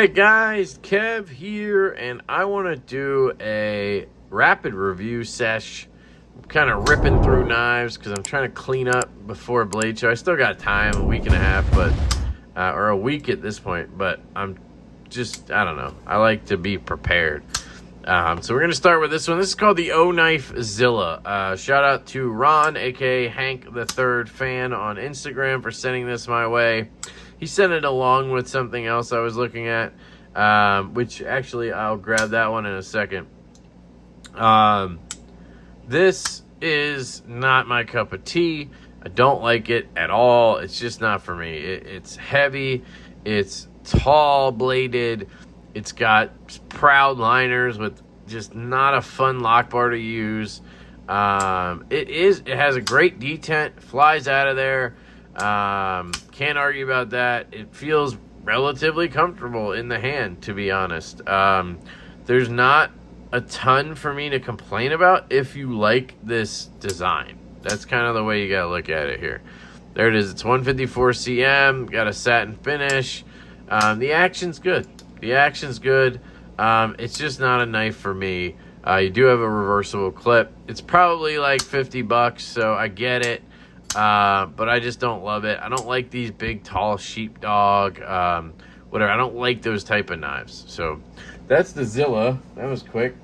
Hey guys, Kev here, and I want to do a rapid review sesh. I'm kind of ripping through knives because I'm trying to clean up before Blade Show. I still got time, a week and a half, but or a week at this point, but I don't know. I like to be prepared. So we're going to start with this one. This is called the Knifezilla. Shout out to Ron, aka Hank the Third Fan on Instagram for sending this my way. He sent it along with something else I was looking at, which actually I'll grab that one in a second. This is not my cup of tea. I don't like it at all. It's just not for me. It's heavy. It's tall bladed. It's got proud liners with just not a fun lock bar to use. It has a great detent. Flies out of there. Can't argue about that. It feels relatively comfortable in the hand, to be honest. There's not a ton for me to complain about if you like this design. That's kind of the way you gotta look at it here. There it is. It's 154 cm, got a satin finish. The action's good. It's just not a knife for me. You do have a reversible clip. It's probably like $50, so I get it. But I just don't love it. I don't like these big, tall sheepdog, whatever. I don't like those type of knives. So that's the Zilla. That was quick.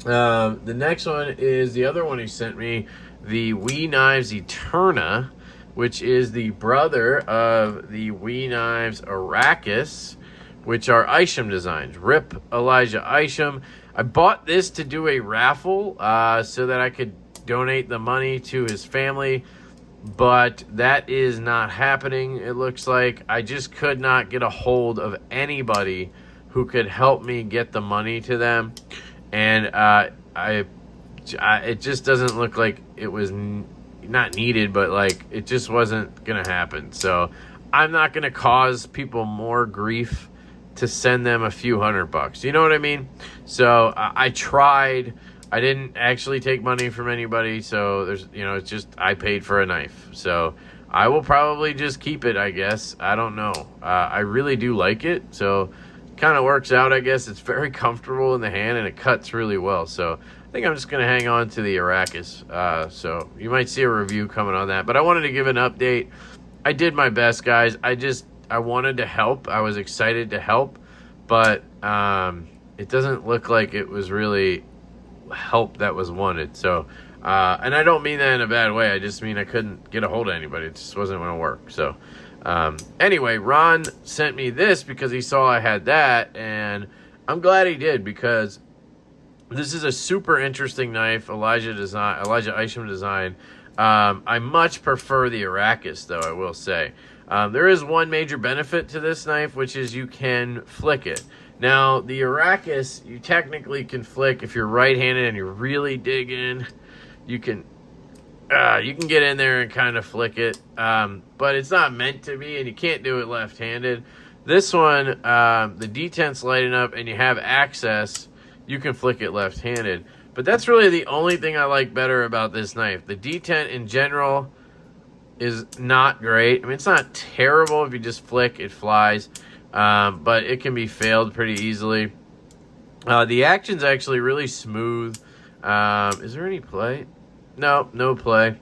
The next one is the other one he sent me, the Knives Eterna, which is the brother of the Knives Arrakis, which are Isham designs. Rip Elijah Isham. I bought this to do a raffle so that I could donate the money to his family. But that is not happening, it looks like. I just could not get a hold of anybody who could help me get the money to them. And it just doesn't look like it was not needed, but like it just wasn't going to happen. So I'm not going to cause people more grief to send them a few $100. You know what I mean? So I tried. I didn't actually take money from anybody, so it's just I paid for a knife. So I will probably just keep it, I guess. I don't know. I really do like it, so it kind of works out, I guess. It's very comfortable in the hand, and it cuts really well. So I think I'm just going to hang on to the Arrakis. So you might see a review coming on that. But I wanted to give an update. I did my best, guys. I wanted to help. I was excited to help, but it doesn't look like it was really help that was wanted. So and I don't mean that in a bad way. I just mean I couldn't get a hold of anybody. It just wasn't going to work. So anyway, Ron sent me this because he saw I had that, and I'm glad he did, because this is a super interesting knife. Elijah Isham design. I much prefer the Arrakis, though, I will say. There is one major benefit to this knife, which is you can flick it. Now, the Arrakis, you technically can flick if you're right-handed and you're really digging. You can get in there and kind of flick it, but it's not meant to be, and you can't do it left-handed. This one, the detent's light enough and you have access, you can flick it left-handed. But that's really the only thing I like better about this knife. The detent in general is not great. I mean, it's not terrible. If you just flick, it flies. But it can be failed pretty easily. The action's actually really smooth. Is there any play? No play.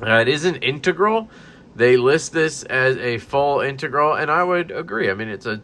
It isn't integral. They list this as a full integral, and I would agree. I mean, it's a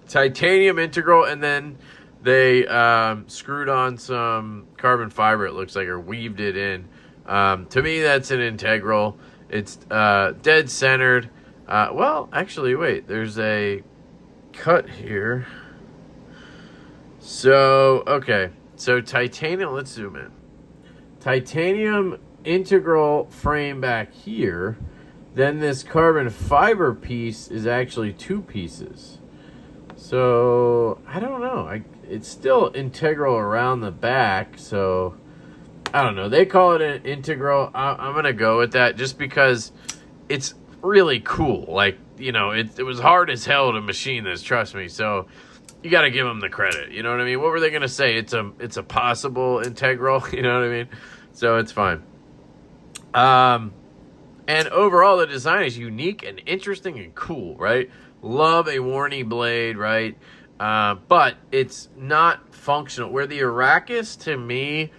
titanium integral, and then they screwed on some carbon fiber, it looks like, or weaved it in. To me, that's an integral. It's dead centered. Well, actually, wait. There's a cut here. So, okay. So, titanium, let's zoom in. Titanium integral frame back here. Then this carbon fiber piece is actually two pieces. So, I don't know. It's still integral around the back, so I don't know. They call it an integral. I'm going to go with that just because it's really cool. Like, it was hard as hell to machine this, trust me. So you got to give them the credit. You know what I mean? What were they going to say? It's a possible integral. You know what I mean? So it's fine. And overall, the design is unique and interesting and cool, right? Love a Warney blade, right? But it's not functional. Where the Arrakis, to me,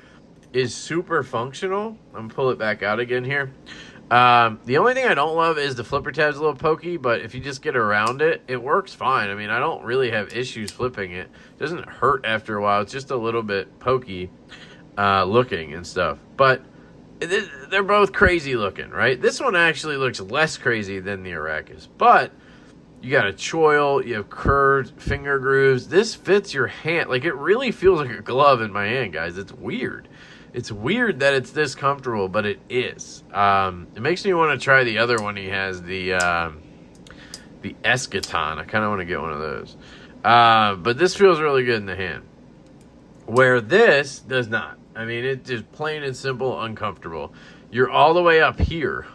is super functional. I'm going to pull it back out again here. The only thing I don't love is the flipper tab's a little pokey, but if you just get around it, it works fine. I mean, I don't really have issues flipping it. It doesn't hurt after a while. It's just a little bit pokey looking and stuff. But they're both crazy looking, right? This one actually looks less crazy than the Arrakis. But you got a choil, you have curved finger grooves. This fits your hand. Like, it really feels like a glove in my hand, guys. It's weird. It's weird that it's this comfortable, but it is. It makes me want to try the other one he has, the Eschaton. I kind of want to get one of those. But this feels really good in the hand. Where this does not. I mean, it's just plain and simple uncomfortable. You're all the way up here.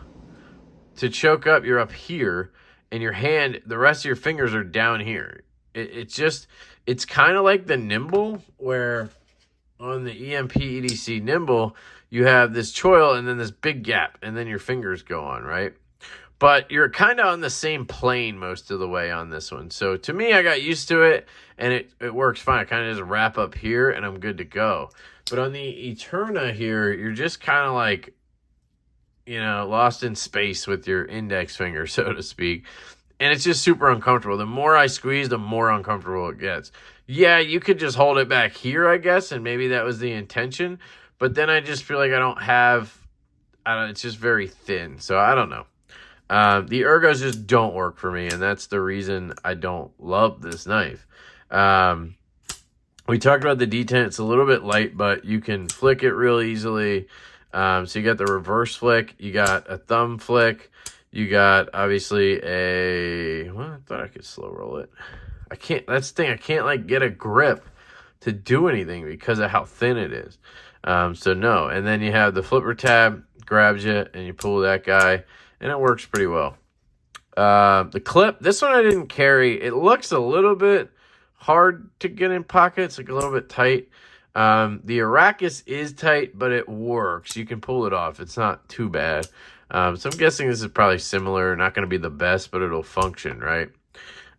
To choke up, you're up here. And your hand, the rest of your fingers are down here. It's kind of like the Nimble, where on the EMP EDC Nimble, you have this choil and then this big gap, and then your fingers go on, right? But you're kind of on the same plane most of the way on this one. So to me, I got used to it, and it works fine. I kind of just wrap up here, and I'm good to go. But on the Eterna here, you're just kind of like, you know, lost in space with your index finger, so to speak. And it's just super uncomfortable. The more I squeeze, the more uncomfortable it gets. Yeah, you could just hold it back here, I guess, and maybe that was the intention. But then I just feel like it's just very thin. So I don't know. The ergos just don't work for me, and that's the reason I don't love this knife. We talked about the detent. It's a little bit light, but you can flick it real easily. So you got the reverse flick, you got a thumb flick, you got obviously I thought I could slow roll it. I can't, that's the thing, I can't like get a grip to do anything because of how thin it is. So no, and then you have the flipper tab, grabs you, and you pull that guy, and it works pretty well. The clip, this one I didn't carry. It looks a little bit hard to get in pockets, like a little bit tight. The Arrakis is tight, but it works. You can pull it off. It's not too bad. So I'm guessing this is probably similar. Not going to be the best, but it'll function, right?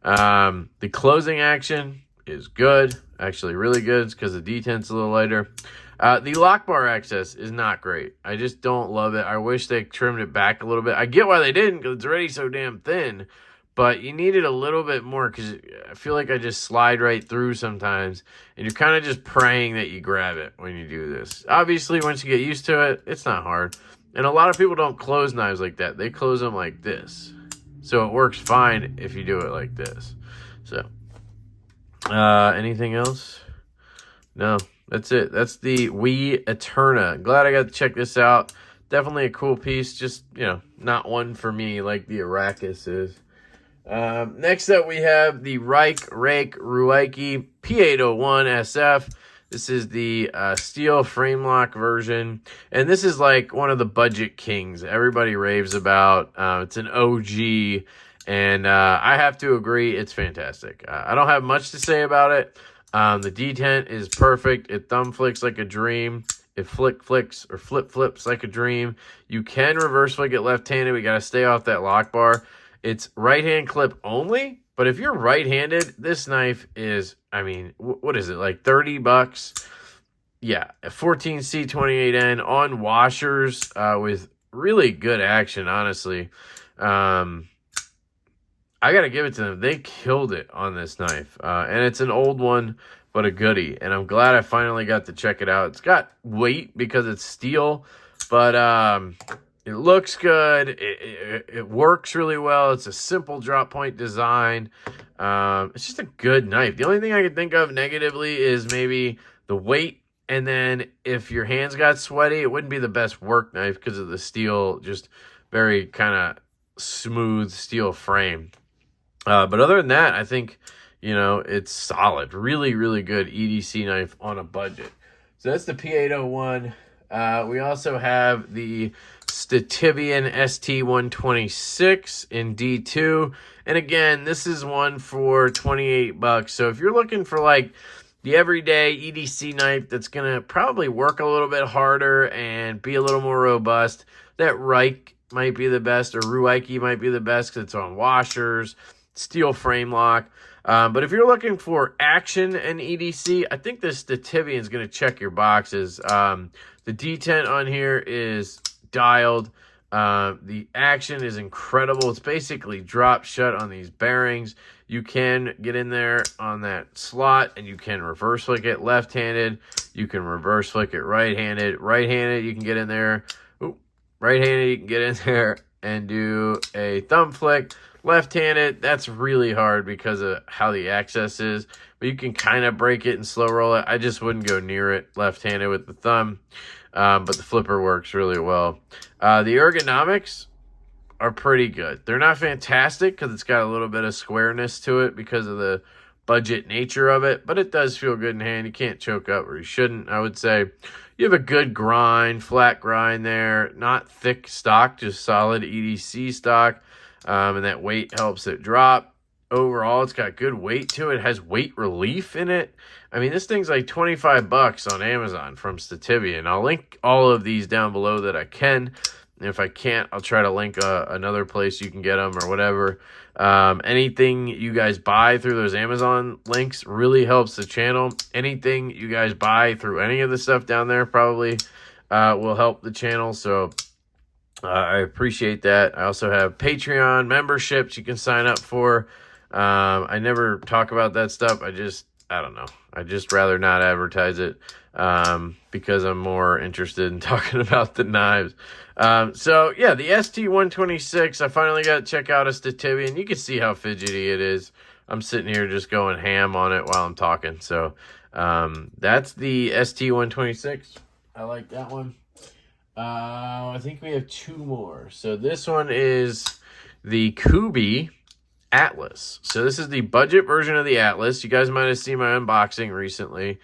The closing action is good. Actually, really good because the detent's a little lighter. The lock bar access is not great. I just don't love it. I wish they trimmed it back a little bit. I get why they didn't because it's already so damn thin. But you need it a little bit more because I feel like I just slide right through sometimes. And you're kind of just praying that you grab it when you do this. Obviously, once you get used to it, it's not hard. And a lot of people don't close knives like that. They close them like this. So it works fine if you do it like this. So, anything else? No, that's it. That's the Kooby Atlas. Glad I got to check this out. Definitely a cool piece. Just, you know, not one for me like the Arrakis is. Next up, we have the Reich Ruike P801 SF. This is the steel frame lock version, and this is like one of the budget kings everybody raves about. It's an OG, and I have to agree, it's fantastic. I don't have much to say about it. The detent is perfect. It thumb flicks like a dream. It flicks or flip flips like a dream. You can reverse flick it left-handed. We got to stay off that lock bar. It's right-hand clip only, but if you're right-handed, this knife is, I mean, what is it, like $30? Yeah, a 14C28N on washers with really good action, honestly. I got to give it to them. They killed it on this knife, and it's an old one, but a goodie, and I'm glad I finally got to check it out. It's got weight because it's steel, but it looks good. It works really well. It's a simple drop point design. It's just a good knife. The only thing I can think of negatively is maybe the weight. And then if your hands got sweaty, it wouldn't be the best work knife because of the steel, just very kind of smooth steel frame. But other than that, I think, you know, it's solid. Really, really good EDC knife on a budget. So that's the P801. We also have the Stativian ST126 in D2. And again, this is one for $28. So if you're looking for like the everyday EDC knife that's going to probably work a little bit harder and be a little more robust, that Reich might be the best, or Ruike might be the best because it's on washers. steel frame lock. But if you're looking for action and EDC, I think this Stativian is going to check your boxes. The detent on here is dialed. The action is incredible. It's basically drop shut on these bearings. You can get in there on that slot and you can reverse flick it left-handed. You can reverse flick it right-handed. Right-handed, you can get in there. Right-handed, you can get in there and do a thumb flick. Left-handed, that's really hard because of how the access is. But you can kind of break it and slow roll it. I just wouldn't go near it left-handed with the thumb. But the flipper works really well. The ergonomics are pretty good. They're not fantastic because it's got a little bit of squareness to it because of the budget nature of it, but it does feel good in hand. You can't choke up, or you shouldn't, I would say. You have a good grind, flat grind there. Not thick stock, just solid EDC stock. And that weight helps it drop. Overall, it's got good weight to it. It has weight relief in it. I mean, this thing's like 25 bucks on Amazon from Stativian. I'll link all of these down below that I can. And if I can't, I'll try to link another place you can get them or whatever. Anything you guys buy through those Amazon links really helps the channel. Anything you guys buy through any of the stuff down there probably will help the channel. So I appreciate that. I also have Patreon memberships you can sign up for. I never talk about that stuff. I don't know. I just rather not advertise it because I'm more interested in talking about the knives. So, yeah, the ST-126, I finally got to check out a Stativian. You can see how fidgety it is. I'm sitting here just going ham on it while I'm talking. So, that's the ST-126. I like that one. I think we have two more. So, this one is the Kooby Atlas. So this is the budget version of the Atlas. You guys might have seen my unboxing recently.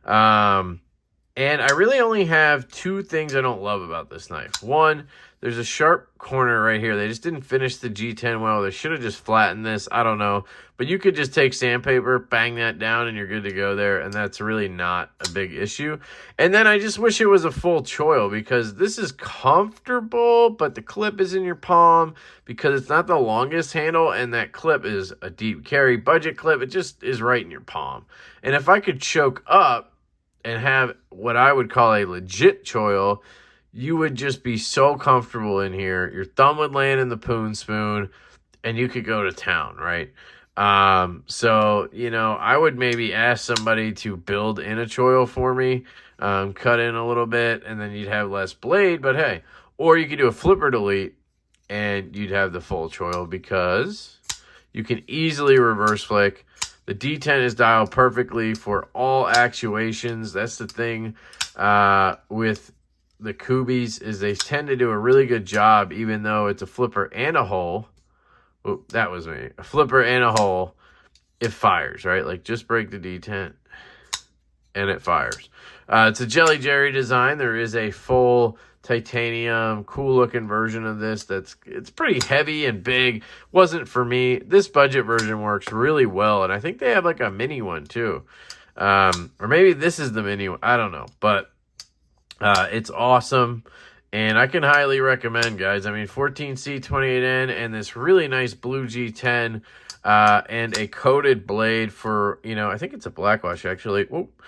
And I really only have two things I don't love about this knife. One, there's a sharp corner right here. They just didn't finish the G10 well. They should have just flattened this. I don't know. But you could just take sandpaper, bang that down, and you're good to go there. And that's really not a big issue. And then I just wish it was a full choil because this is comfortable, but the clip is in your palm because it's not the longest handle. And that clip is a deep carry budget clip. It just is right in your palm. And if I could choke up and have what I would call a legit choil, you would just be so comfortable in here. Your thumb would land in the poon spoon and you could go to town, right? So, you know, I would maybe ask somebody to build in a choil for me, cut in a little bit, and then you'd have less blade, but hey, or you could do a flipper delete and you'd have the full choil because you can easily reverse flick. The D10 is dialed perfectly for all actuations. That's the thing with the Koobys is they tend to do a really good job, even though it's a flipper and a hole. Oh, that was me. A flipper and a hole. It fires, right? Like just break the D10 and it fires. It's a Jelly Jerry design. There is a full titanium, cool looking version of this it's pretty heavy and big. Wasn't for me. This budget version works really well, and I think they have like a mini one too. Or maybe this is the mini one. I don't know, but it's awesome, and I can highly recommend, guys. I mean, 14C 28N and this really nice blue G10 and a coated blade for, you know, I think it's a blackwash actually. Whoop.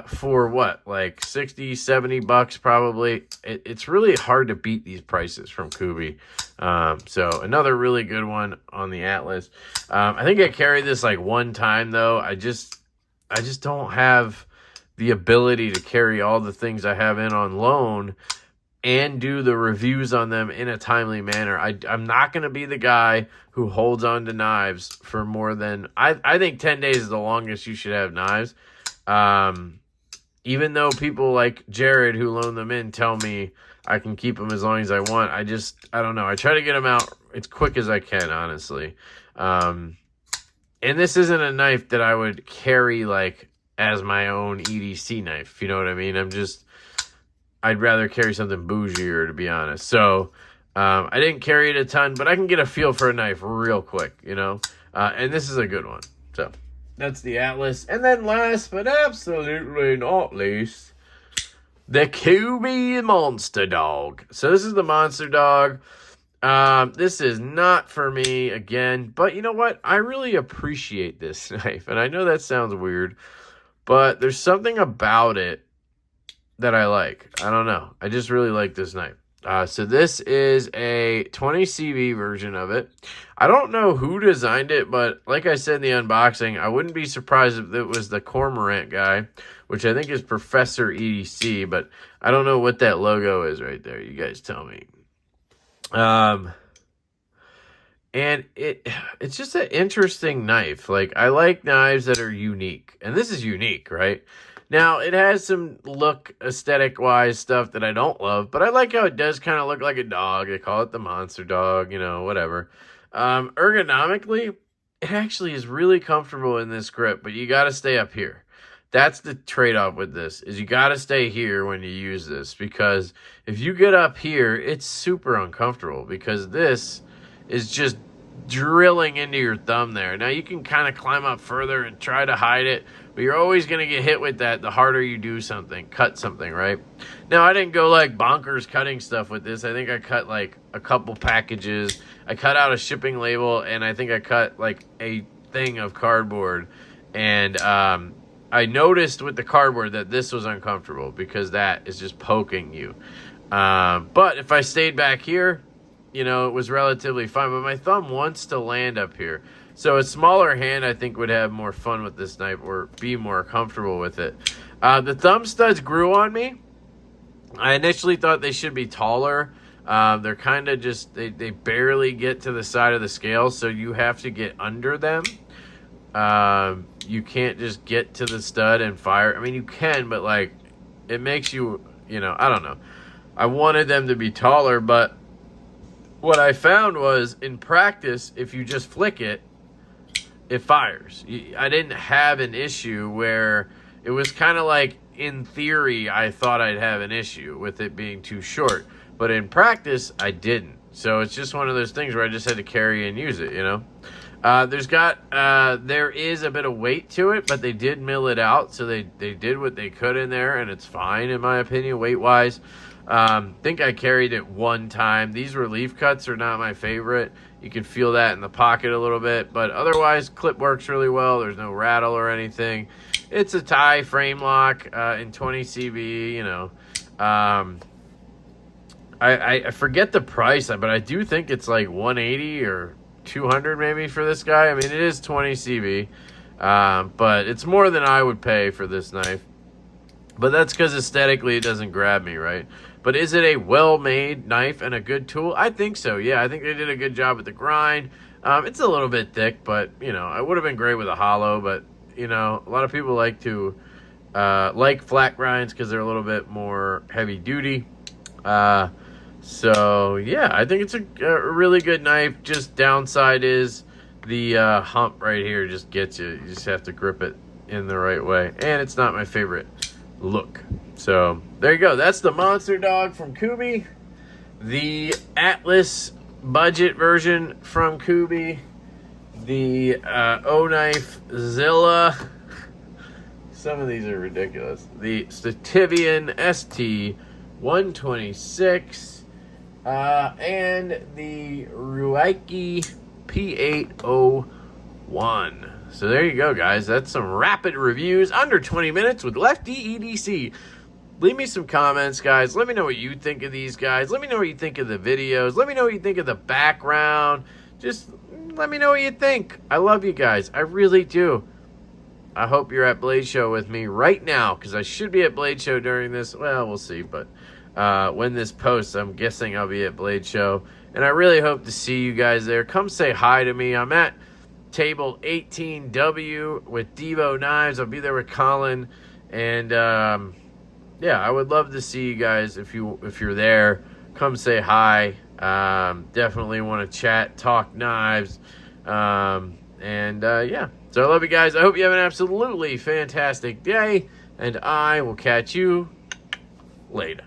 For what, like 60, 70 bucks probably. It's really hard to beat these prices from Kooby. So another really good one on the Atlas. I think I carried this like one time though. I just don't have the ability to carry all the things I have in on loan and do the reviews on them in a timely manner. I'm not going to be the guy who holds on to knives for more than, I think 10 days is the longest you should have knives. Even though people like Jared who loan them in tell me I can keep them as long as I want, I don't know. I try to get them out as quick as I can, honestly. And this isn't a knife that I would carry like as my own EDC knife. You know what I mean? I'd rather carry something bougier, to be honest. So, I didn't carry it a ton, but I can get a feel for a knife real quick, you know? And this is a good one. So, that's the Atlas. And then last but absolutely not least, the Koby Monster Dog. So this is the Monster Dog. This is not for me again, but you know what? I really appreciate this knife, and I know that sounds weird, but there's something about it that I like. I don't know. I just really like this knife. So this is a 20 CV version of it. I don't know who designed it, but like I said in the unboxing, I wouldn't be surprised if it was the Cormorant guy, which I think is Professor EDC, but I don't know what that logo is right there. You guys tell me. And it's just an interesting knife. Like, I like knives that are unique, and this is unique, right? Now, it has some look, aesthetic-wise stuff that I don't love, but I like how it does kind of look like a dog. They call it the monster dog, you know, whatever. Ergonomically, it actually is really comfortable in this grip, but you got to stay up here. That's the trade-off with this, is you got to stay here when you use this, because if you get up here, it's super uncomfortable, because this is just drilling into your thumb there. Now, you can kind of climb up further and try to hide it, but you're always going to get hit with that the harder you do something, cut something, right? Now, I didn't go like bonkers cutting stuff with this. I think I cut like a couple packages. I cut out a shipping label, and I think I cut like a thing of cardboard. And I noticed with the cardboard that this was uncomfortable because that is just poking you. But if I stayed back here, you know, it was relatively fine. But my thumb wants to land up here. So a smaller hand, I think, would have more fun with this knife or be more comfortable with it. The thumb studs grew on me. I initially thought they should be taller. They're kind of just, they barely get to the side of the scale, so you have to get under them. You can't just get to the stud and fire. I mean, you can, but, like, it makes you, you know, I don't know. I wanted them to be taller, but what I found was, in practice, if you just flick it, it fires. I didn't have an issue where it was kind of like, in theory, I thought I'd have an issue with it being too short. But in practice, I didn't. So it's just one of those things where I just had to carry and use it, you know. There is a bit of weight to it, but they did mill it out. So they did what they could in there, and it's fine, in my opinion, weight-wise. Think I carried it one time. These relief cuts are not my favorite. You can feel that in the pocket a little bit, but otherwise, clip works really well. There's no rattle or anything. It's a tie frame lock in 20 CV, you know. I forget the price, but I do think it's like 180 or 200 maybe for this guy. I mean, it is 20 CV, but it's more than I would pay for this knife. But that's because aesthetically it doesn't grab me, right? But is it a well-made knife and a good tool? I think so, yeah. I think they did a good job with the grind. It's a little bit thick, but, you know, it would have been great with a hollow. But, you know, a lot of people like to like flat grinds because they're a little bit more heavy-duty. So, yeah, I think it's a really good knife. Just downside is the hump right here just gets you. You just have to grip it in the right way. And it's not my favorite look. So there you go. That's the Monster Dog from Kooby, the Atlas budget version from Kooby, the Knifezilla. Some of these are ridiculous. The Stativian St 126 and the Ruike P801. So there you go, guys. That's some rapid reviews under 20 minutes with LeftyEDC. Leave me some comments, guys. Let me know what you think of these guys. Let me know what you think of the videos. Let me know what you think of the background. Just let me know what you think. I love you guys. I really do. I hope you're at Blade Show with me right now, because I should be at Blade Show during this. Well, we'll see. But when this posts, I'm guessing I'll be at Blade Show. And I really hope to see you guys there. Come say hi to me. I'm at table 18W with Devo Knives. I'll be there with Colin. And yeah, I would love to see you guys if you're there. Come say hi. Definitely want to chat, talk knives. Yeah. So I love you guys. I hope you have an absolutely fantastic day. And I will catch you later.